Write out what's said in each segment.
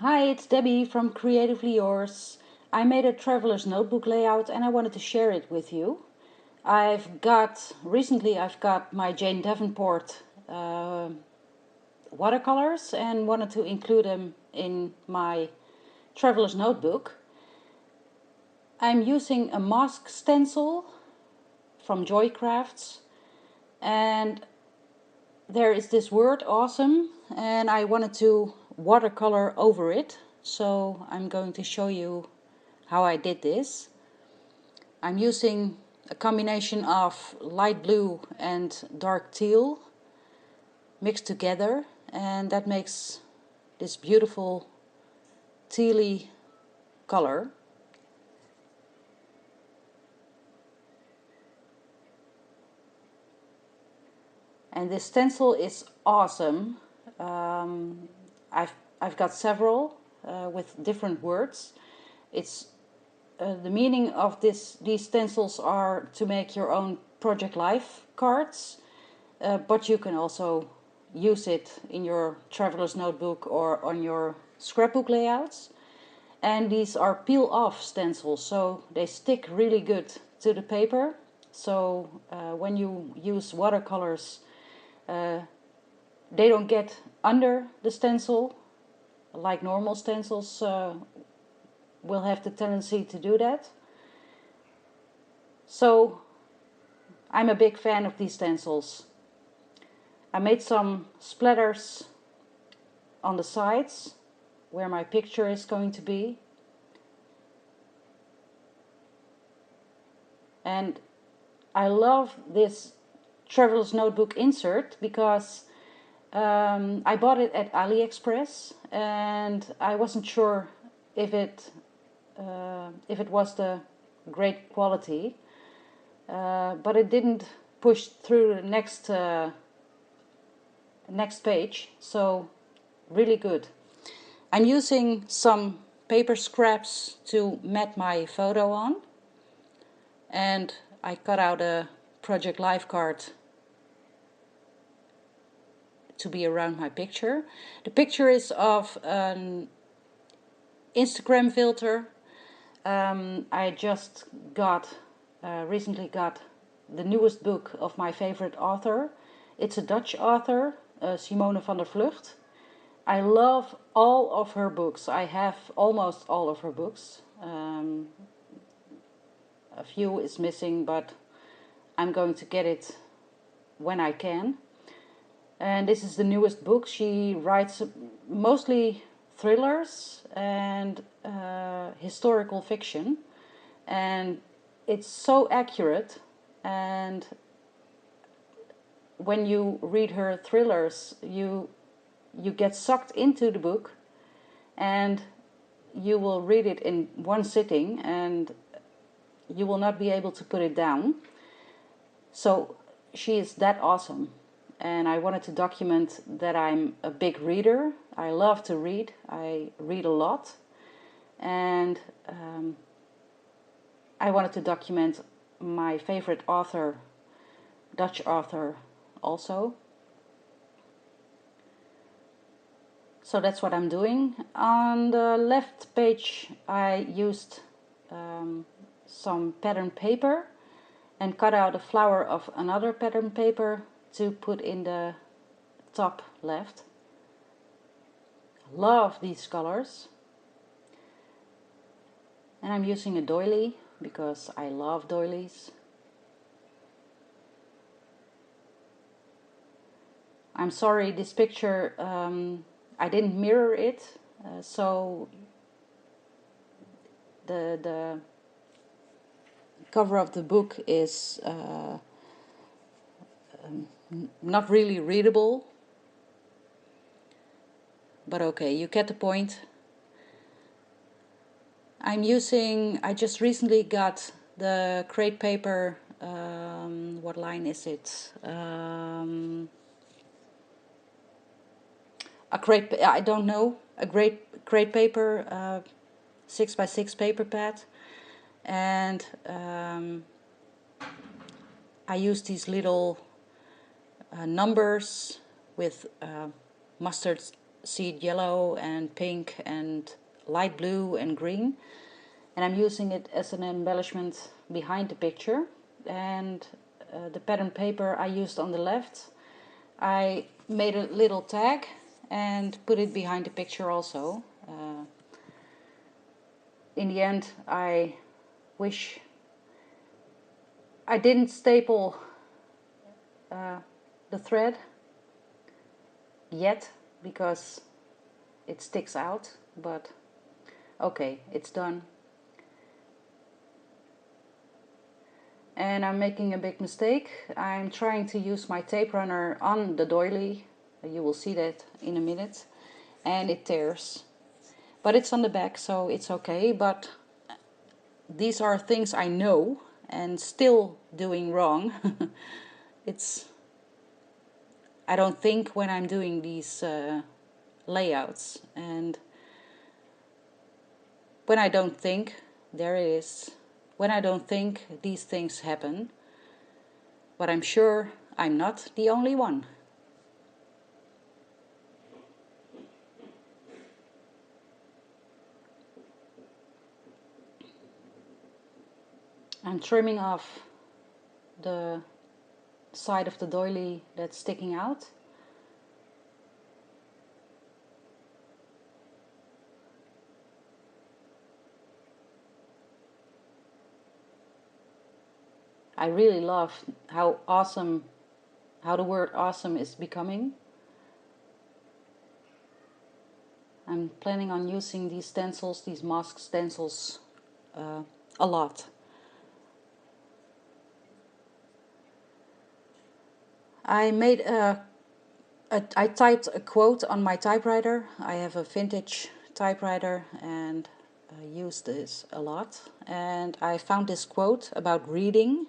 Hi, it's Debbie from Creatively Yours. I made a traveler's notebook layout and I wanted to share it with you. Recently I've got my Jane Davenport watercolors and wanted to include them in my traveler's notebook. I'm using a mask stencil from Joy Crafts, and there is this word awesome, and I wanted to watercolor over it, so I'm going to show you how I did this. I'm using a combination of light blue and dark teal mixed together, and that makes this beautiful tealy color. And this stencil is awesome. Um, I've got several with different words. It's the meaning of these stencils are to make your own project life cards, but you can also use it in your traveler's notebook or on your scrapbook layouts. And these are peel off stencils, so they stick really good to the paper. So when you use watercolors, they don't get under the stencil like normal stencils will have the tendency to do that. So I'm a big fan of these stencils. I made some splatters on the sides where my picture is going to be. And I love this traveler's notebook insert because I bought it at AliExpress and I wasn't sure if it was the great quality, but it didn't push through the next page, so really good. I'm using some paper scraps to mat my photo on, and I cut out a Project Life card to be around my picture. The picture is of an Instagram filter. I just recently got the newest book of my favorite author. It's a Dutch author, Simone van der Vlugt. I love all of her books. I have almost all of her books. A few is missing, but I'm going to get it when I can. And this is the newest book. She writes mostly thrillers and historical fiction, and it's so accurate. And when you read her thrillers, you get sucked into the book, and you will read it in one sitting, and you will not be able to put it down. So she is that awesome. And I wanted to document that I'm a big reader. I love to read. I read a lot. And I wanted to document my favorite author, Dutch author, also. So that's what I'm doing. On the left page, I used some pattern paper and cut out a flower of another pattern paper to put in the top left. Love these colors. And I'm using a doily because I love doilies. I'm sorry, this picture, I didn't mirror it, so the cover of the book is not really readable, but okay, you get the point. I just recently got the crepe paper, what line is it? I don't know, a crepe paper, 6x6 paper pad, and I use these little numbers with mustard seed yellow and pink and light blue and green, and I'm using it as an embellishment behind the picture. And the pattern paper I used on the left, I made a little tag and put it behind the picture also. In the end, I wish I didn't staple the thread yet because it sticks out, but okay, it's done. And I'm making a big mistake. I'm trying to use my tape runner on the doily. You will see that in a minute. And it tears. But it's on the back, so it's okay. But these are things I know and still doing wrong. It's I don't think when I'm doing these layouts, and when I don't think, there it is. When I don't think, these things happen. But I'm sure I'm not the only one. I'm trimming off the side of the doily that's sticking out. I really love how the word awesome is becoming. I'm planning on using these stencils, these mask stencils, a lot. I typed a quote on my typewriter. I have a vintage typewriter and I use this a lot. And I found this quote about reading.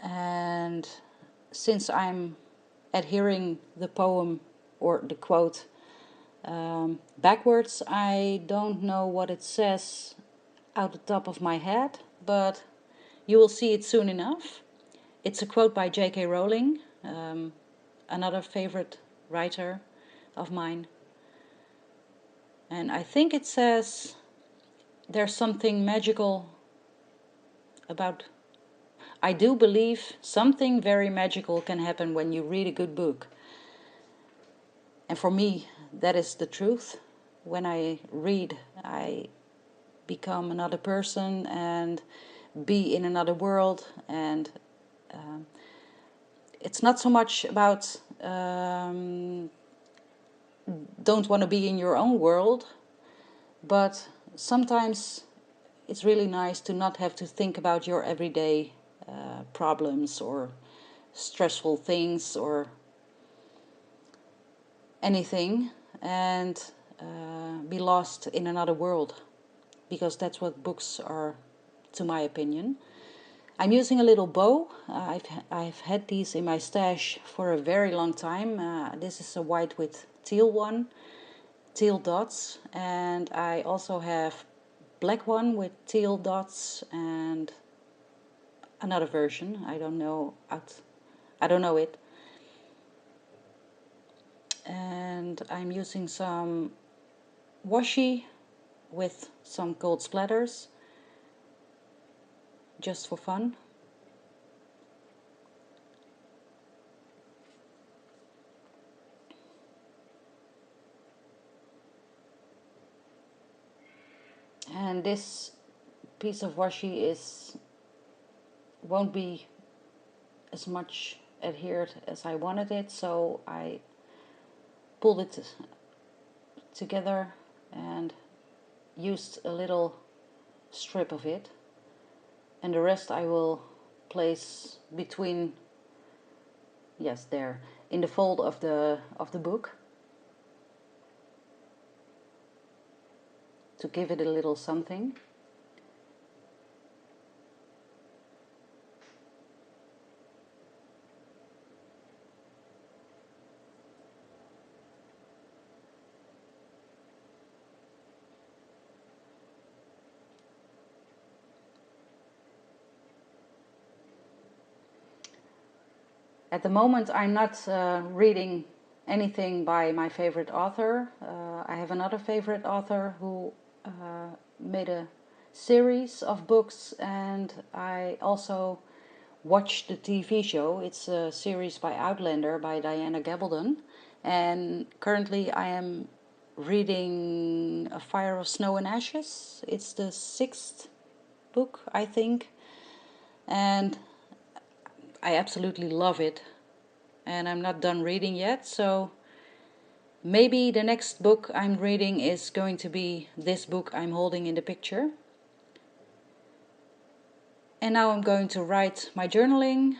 And since I'm adhering the poem or the quote backwards, I don't know what it says out the top of my head, but you will see it soon enough. It's a quote by J.K. Rowling, another favorite writer of mine. And I think it says there's something magical about. I do believe something very magical can happen when you read a good book. And for me, that is the truth. When I read, I become another person and be in another world. And it's not so much about don't want to be in your own world, but sometimes it's really nice to not have to think about your everyday problems or stressful things or anything, and be lost in another world, because that's what books are, to my opinion. I'm using a little bow. I've had these in my stash for a very long time. This is a white with teal one, teal dots, and I also have black one with teal dots and another version. I don't know it. And I'm using some washi with some gold splatters just for fun. And this piece of washi won't be as much adhered as I wanted it, so I pulled it together and used a little strip of it, and the rest I will place between, yes, there, in the fold of the book, to give it a little something. At the moment I'm not reading anything by my favorite author. I have another favorite author who made a series of books, and I also watched the TV show. It's a series by Outlander by Diana Gabaldon, and currently I am reading A Fire of Snow and Ashes. It's the 6th book, I think, and I absolutely love it. And I'm not done reading yet, so maybe the next book I'm reading is going to be this book I'm holding in the picture. And now I'm going to write my journaling.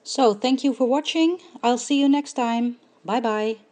So thank you for watching. I'll see you next time. Bye bye.